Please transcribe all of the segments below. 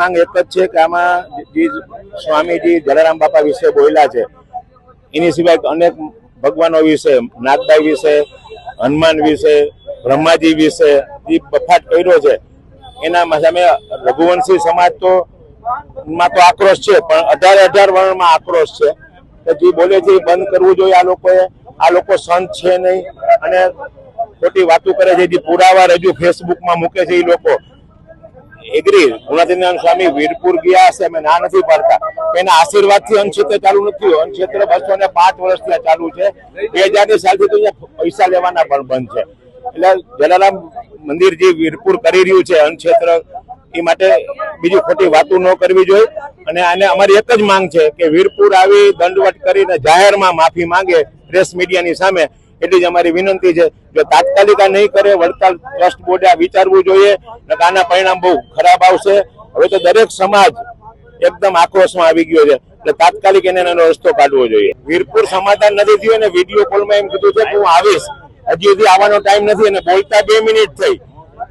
માંગ એક જ છે કે આમાં જે સ્વામીજી જલારામ બાપા વિશે બોલ્યા છે એની સિવાય અનેક ભગવાનો વિશે, નાગબાઈ વિશે, હનુમાન વિશે, બ્રહ્માજી વિશે જે બફાટ કર્યો છે એના સામે રઘુવંશી સમાજ તો માં તો આક્રોશ છે, પણ 18 વર્ણમાં આક્રોશ છે કે જે બોલે છે એ બંધ કરવું જોઈએ. આ લોકો સંત છે નહીં અને ખોટી વાતો કરે છે. જે પુરાવા રજૂ ફેસબુકમાં મૂકે છે એ લોકો એગ્રી. ગુણાતીતાનંદ સ્વામી વીરપુર ગયા હશે, અમે ના નથી પાડતા. એના આશીર્વાદથી અન્નક્ષેત્ર ચાલુ નથી. અન્નક્ષેત્ર 205 વર્ષથી ચાલુ છે. 2000 સાલથી તો અહીંયા પૈસા લેવાના પણ બંધ છે. એટલે જલારામ મંદિર જે વીરપુર કરી રહ્યું છે અન્નક્ષેત્ર, એ માટે બીજી ખોટી વાતો ન કરવી જોઈએ. અને આને અમારી એક જ માંગ છે કે વીરપુર આવી દંડવટ કરીને જાહેરમાં માફી માંગે પ્રેસ મીડિયાની સામે, એટલી જ અમારી વિનંતી છે. જો તાત્કાલિક આ નહીં કરે, વડતાલ ટ્રસ્ટ બોર્ડે આ વિચારવું જોઈએ. આના પરિણામ બહુ ખરાબ આવશે. હવે તો દરેક સમાજ એકદમ આક્રોશમાં આવી ગયો છે, એટલે તાત્કાલિક એને એનો રસ્તો કાઢવો જોઈએ. વીરપુર સમાધાન નથી થયું અને વિડીયો કોલમાં એમ કીધું છે કે હું આવીશ. હજી સુધી આવવાનો ટાઈમ નથી અને બોલતા 2 મિનિટ થઈ.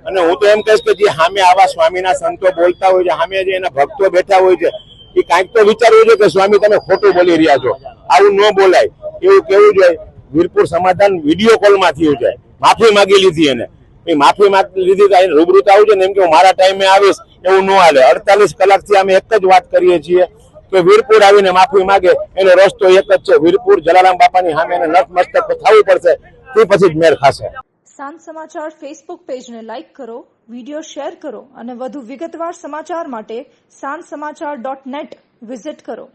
અને હું તો એમ કહીશ કે જે સામે આવા સ્વામીના સંતો બોલતા હોય છે, સામે જે એના ભક્તો બેઠા હોય છે, એ કાંઈક તો વિચારવું જોઈએ કે સ્વામી તમે ખોટું બોલી રહ્યા છો, આવું ન બોલાય, એવું કેવું જોઈએ. વીરપુર સમાધાન વિડીયો કોલમાં થયું છે, માફી માંગી લીધી એને. એ માફી માંગી લીધી રૂબરૂ આવું છે ને એમ કે હું મારા ટાઈમે આવીશ, એવું ન હાલે. 48 કલાકથી અમે એક જ વાત કરીએ છીએ કે વીરપુર આવીને માફી માંગે એનો રસ્તો એક જ છે. વીરપુર જલારામ બાપાની સામે એને નતમસ્તક થવું પડશે, તે પછી જ મેળ ખાશે. સાંજ સમાચાર ફેસબુક પેજને લાઇક કરો, વિડીયો શેર કરો અને વધુ વિગતવાર સમાચાર માટે sanssamachar.net વિઝિટ કરો.